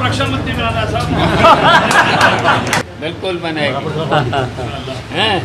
रक्षा मंत्री बनाना है साहब। बिल्कुल बनेगा। हैं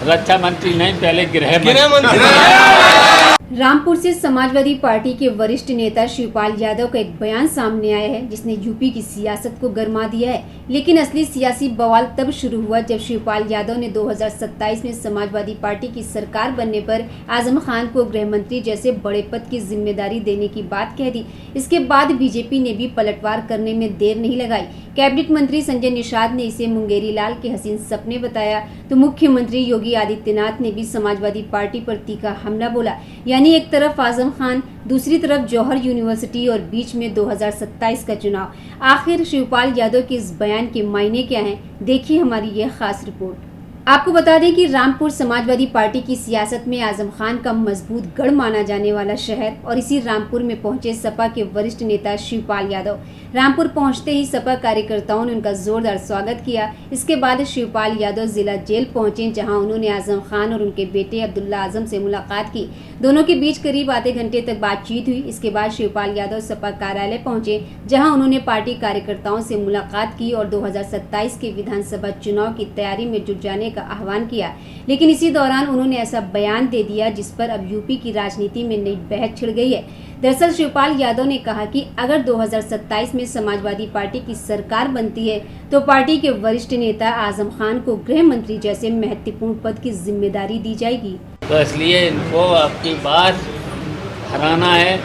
रक्षा मंत्री नहीं, पहले गृह मंत्री। रामपुर से समाजवादी पार्टी के वरिष्ठ नेता शिवपाल यादव का एक बयान सामने आया है जिसने यूपी की सियासत को गरमा दिया है। लेकिन असली सियासी बवाल तब शुरू हुआ जब शिवपाल यादव ने 2027 में समाजवादी पार्टी की सरकार बनने पर आजम खान को गृह मंत्री जैसे बड़े पद की जिम्मेदारी देने की बात कह दी। इसके बाद बीजेपी ने भी पलटवार करने में देर नहीं लगाई। कैबिनेट मंत्री संजय निषाद ने इसे मुंगेरी लाल के हसीन सपने बताया तो मुख्यमंत्री योगी आदित्यनाथ ने भी समाजवादी पार्टी पर तीखा हमला बोला। यानी एक तरफ आजम खान, दूसरी तरफ जौहर यूनिवर्सिटी और बीच में 2027 का चुनाव। आखिर शिवपाल यादव के इस बयान के मायने क्या हैं? देखिए हमारी यह खास रिपोर्ट। आपको बता दें कि रामपुर समाजवादी पार्टी की सियासत में आजम खान का मजबूत गढ़ माना जाने वाला शहर और इसी रामपुर में पहुंचे सपा के वरिष्ठ नेता शिवपाल यादव। रामपुर पहुंचते ही सपा कार्यकर्ताओं ने उनका जोरदार स्वागत किया। इसके बाद शिवपाल यादव जिला जेल पहुंचे जहां उन्होंने आजम खान और उनके बेटे अब्दुल्ला आजम से मुलाकात की। दोनों के बीच करीब आधे घंटे तक बातचीत हुई। इसके बाद शिवपाल यादव सपा कार्यालय पहुंचे जहां उन्होंने पार्टी कार्यकर्ताओं से मुलाकात की और 2027 के विधानसभा चुनाव की तैयारी में जुट जाने का आह्वान किया। लेकिन इसी दौरान उन्होंने ऐसा बयान दे दिया जिस पर अब यूपी की राजनीति में नई बहस छिड़ गई है। दरअसल शिवपाल यादव ने कहा कि अगर 2027 में समाजवादी पार्टी की सरकार बनती है तो पार्टी के वरिष्ठ नेता आजम खान को गृह मंत्री जैसे महत्वपूर्ण पद की जिम्मेदारी दी जाएगी। तो इसलिए इनको आपकी बात हराना है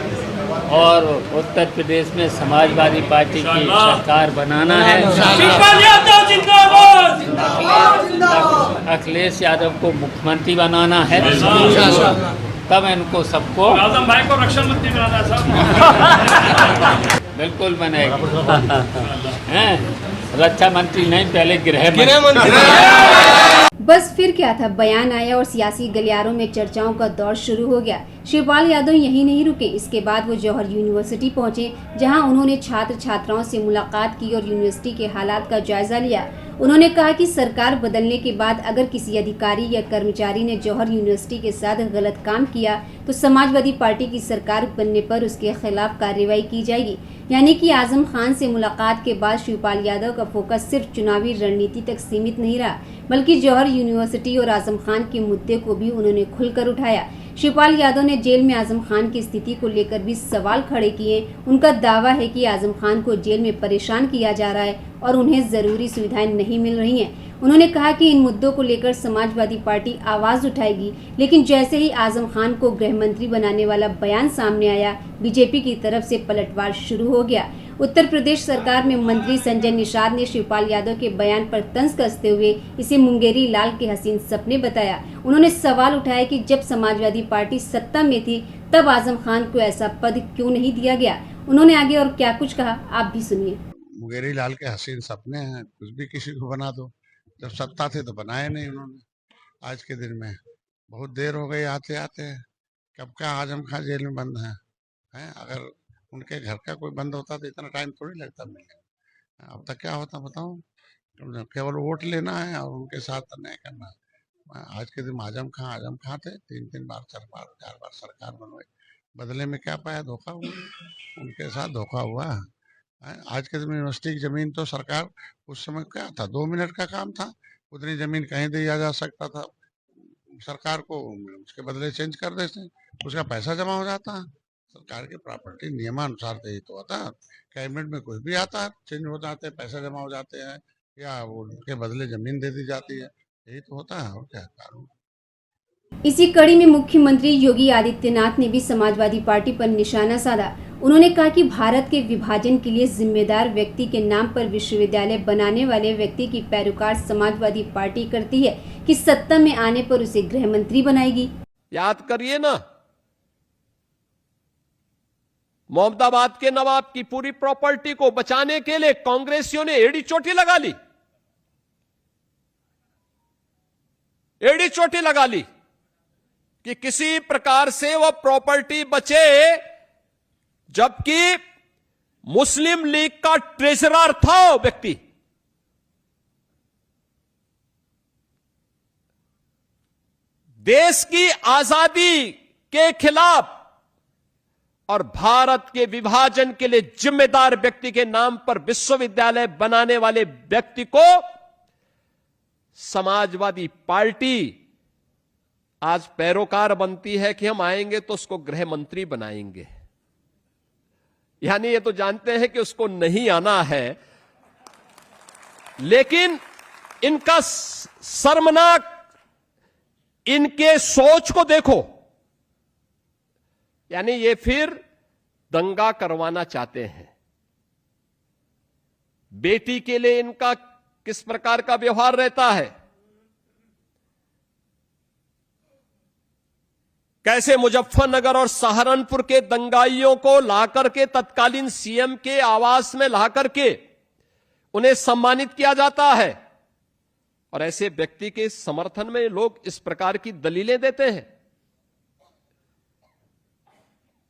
और उत्तर प्रदेश में समाजवादी पार्टी की सरकार बनाना है। अखिलेश यादव को मुख्यमंत्री बनाना है। तब इनको सबको आजम भाई को रक्षा मंत्री बनाना है साहब। बिल्कुल बनेगा। हैं रक्षा मंत्री नहीं, पहले गृह मंत्री। बस फिर क्या था, बयान आया और सियासी गलियारों में चर्चाओं का दौर शुरू हो गया। शिवपाल यादव यहीं नहीं रुके। इसके बाद वो जौहर यूनिवर्सिटी पहुंचे जहां उन्होंने छात्र छात्राओं से मुलाकात की और यूनिवर्सिटी के हालात का जायजा लिया। उन्होंने कहा कि सरकार बदलने के बाद अगर किसी अधिकारी या कर्मचारी ने जौहर यूनिवर्सिटी के साथ गलत काम किया तो समाजवादी पार्टी की सरकार बनने पर उसके खिलाफ कार्रवाई की जाएगी। यानी कि आजम खान से मुलाकात के बाद शिवपाल यादव का फोकस सिर्फ चुनावी रणनीति तक सीमित नहीं रहा, बल्कि जौहर यूनिवर्सिटी और आजम खान के मुद्दे को भी उन्होंने खुलकर उठाया। शिवपाल यादव ने जेल में आजम खान की स्थिति को लेकर भी सवाल खड़े किए। उनका दावा है कि आजम खान को जेल में परेशान किया जा रहा है और उन्हें जरूरी सुविधाएं नहीं मिल रही हैं। उन्होंने कहा कि इन मुद्दों को लेकर समाजवादी पार्टी आवाज उठाएगी। लेकिन जैसे ही आजम खान को गृह मंत्री बनाने वाला बयान सामने आया, बीजेपी की तरफ से पलटवार शुरू हो गया। उत्तर प्रदेश सरकार में मंत्री संजय निषाद ने शिवपाल यादव के बयान पर तंज कसते हुए इसे मुंगेरी लाल के हसीन सपने बताया। उन्होंने सवाल उठाया कि जब समाजवादी पार्टी सत्ता में थी तब आजम खान को ऐसा पद क्यों नहीं दिया गया। उन्होंने आगे और क्या कुछ कहा, आप भी सुनिए। मुंगेरी लाल के हसीन सपने हैं, कुछ भी किसी को बना दो। जब सत्ता थे तो बनाए नहीं उन्होंने। आज के दिन में बहुत देर हो गई आते आते। कब का आजम खान जेल में बंद हैं? अगर उनके घर का कोई बंद होता तो इतना टाइम थोड़ी लगता मिलने। अब तक क्या होता बताओ? केवल वोट लेना है और उनके साथ अन्याय करना है। आज के दिन आजम खां थे, 3 बार 4 बार सरकार बनवाई। बदले में क्या पाया? धोखा हुआ। उनके साथ धोखा हुआ। आज के दिन यूनिवर्सिटी की जमीन तो सरकार उस समय क्या था, 2 मिनट का काम था। उतनी जमीन कहीं दिया जा सकता था सरकार को, उसके बदले चेंज कर देते, उसका पैसा जमा हो जाता। सरकार के प्रॉपर्टी नियमानुसार तो ये तो होता। कैबिनेट में कुछ भी आता है, चेंज हो जाते हैं, पैसा जमा हो जाते हैं या उनके बदले जमीन दे दी जाती है। यही तो होता है और क्या कानून। इसी कड़ी में मुख्यमंत्री योगी आदित्यनाथ ने भी समाजवादी पार्टी पर निशाना साधा। उन्होंने कहा कि भारत के विभाजन के लिए जिम्मेदार व्यक्ति के नाम पर विश्वविद्यालय बनाने वाले व्यक्ति की पैरोकार समाजवादी पार्टी करती है कि सत्ता में आने पर उसे गृह मंत्री बनाएगी। याद करिए ना, मोहम्मदाबाद के नवाब की पूरी प्रॉपर्टी को बचाने के लिए कांग्रेसियों ने एड़ी चोटी लगा ली। एड़ी चोटी लगा ली कि किसी प्रकार से वह प्रॉपर्टी बचे, जबकि मुस्लिम लीग का ट्रेजरर था वो व्यक्ति। देश की आजादी के खिलाफ और भारत के विभाजन के लिए जिम्मेदार व्यक्ति के नाम पर विश्वविद्यालय बनाने वाले व्यक्ति को समाजवादी पार्टी आज पैरोकार बनती है कि हम आएंगे तो उसको गृह मंत्री बनाएंगे। यानी ये तो जानते हैं कि उसको नहीं आना है, लेकिन इनका शर्मनाक, इनके सोच को देखो। यानी ये फिर दंगा करवाना चाहते हैं। बेटी के लिए इनका किस प्रकार का व्यवहार रहता है, कैसे मुजफ्फरनगर और सहारनपुर के दंगाइयों को लाकर के तत्कालीन सीएम के आवास में लाकर के उन्हें सम्मानित किया जाता है, और ऐसे व्यक्ति के समर्थन में लोग इस प्रकार की दलीलें देते हैं।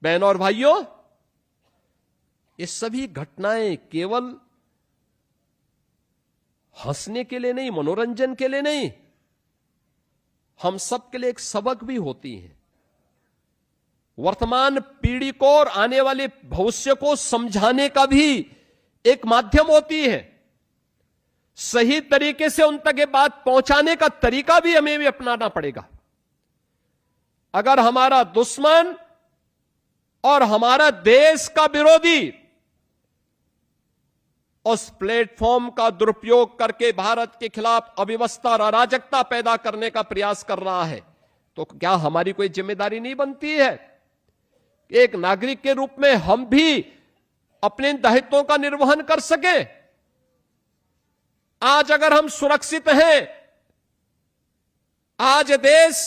बहनों और भाइयों, ये सभी घटनाएं केवल हंसने के लिए नहीं, मनोरंजन के लिए नहीं, हम सब के लिए एक सबक भी होती हैं। वर्तमान पीढ़ी को और आने वाले भविष्य को समझाने का भी एक माध्यम होती है। सही तरीके से उन तक ये बात पहुंचाने का तरीका भी हमें भी अपनाना पड़ेगा। अगर हमारा दुश्मन और हमारा देश का विरोधी उस प्लेटफॉर्म का दुरुपयोग करके भारत के खिलाफ अव्यवस्था और अराजकता पैदा करने का प्रयास कर रहा है, तो क्या हमारी कोई जिम्मेदारी नहीं बनती है? एक नागरिक के रूप में हम भी अपने दायित्वों का निर्वहन कर सके। आज अगर हम सुरक्षित हैं, आज देश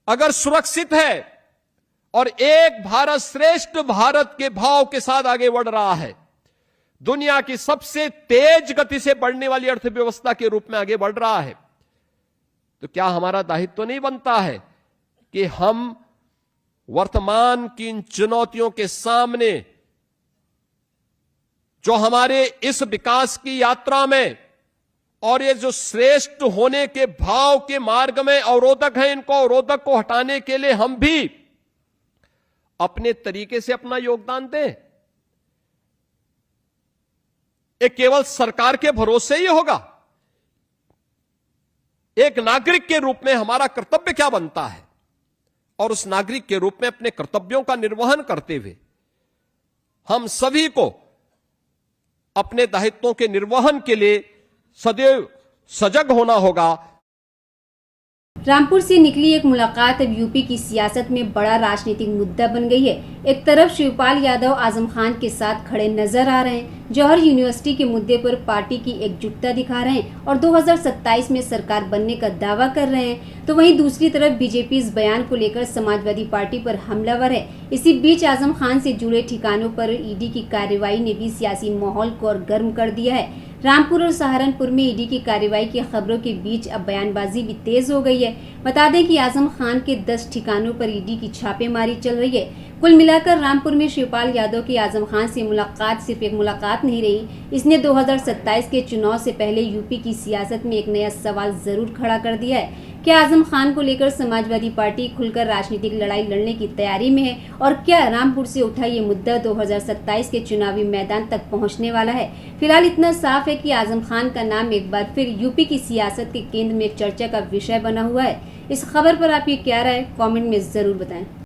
अगर सुरक्षित है और एक भारत श्रेष्ठ भारत के भाव के साथ आगे बढ़ रहा है, दुनिया की सबसे तेज गति से बढ़ने वाली अर्थव्यवस्था के रूप में आगे बढ़ रहा है, तो क्या हमारा दायित्व नहीं बनता है कि हम वर्तमान की इन चुनौतियों के सामने, जो हमारे इस विकास की यात्रा में और ये जो श्रेष्ठ होने के भाव के मार्ग में अवरोधक हैं, इनको अवरोधक को हटाने के लिए हम भी अपने तरीके से अपना योगदान दें। ये केवल सरकार के भरोसे ही होगा। एक नागरिक के रूप में हमारा कर्तव्य क्या बनता है, और उस नागरिक के रूप में अपने कर्तव्यों का निर्वहन करते हुए हम सभी को अपने दायित्वों के निर्वहन के लिए सदैव सजग होना होगा। रामपुर से निकली एक मुलाकात अब यूपी की सियासत में बड़ा राजनीतिक मुद्दा बन गई है। एक तरफ शिवपाल यादव आजम खान के साथ खड़े नजर आ रहे हैं, जौहर यूनिवर्सिटी के मुद्दे पर पार्टी की एकजुटता दिखा रहे हैं और 2027 में सरकार बनने का दावा कर रहे हैं, तो वहीं दूसरी तरफ बीजेपी इस बयान को लेकर समाजवादी पार्टी पर हमलावर है। इसी बीच आजम खान से जुड़े ठिकानों पर ईडी की कार्रवाई ने भी सियासी माहौल को और गर्म कर दिया है। रामपुर और सहारनपुर में ईडी की कार्रवाई की खबरों के बीच अब बयानबाजी भी तेज हो गई है। बता दें कि आजम खान के 10 ठिकानों पर ईडी की छापेमारी चल रही है। कुल मिलाकर रामपुर में शिवपाल यादव की आजम खान से मुलाकात सिर्फ एक मुलाकात नहीं रही, इसने 2027 के चुनाव से पहले यूपी की सियासत में एक नया सवाल जरूर खड़ा कर दिया है। क्या आजम खान को लेकर समाजवादी पार्टी खुलकर राजनीतिक लड़ाई लड़ने की तैयारी में है, और क्या रामपुर से उठा ये मुद्दा 2027 के चुनावी मैदान तक पहुंचने वाला है? फिलहाल इतना साफ है कि आजम खान का नाम एक बार फिर यूपी की सियासत के केंद्र में चर्चा का विषय बना हुआ है। इस खबर पर आपकी क्या राय, कमेंट में जरूर बताएं।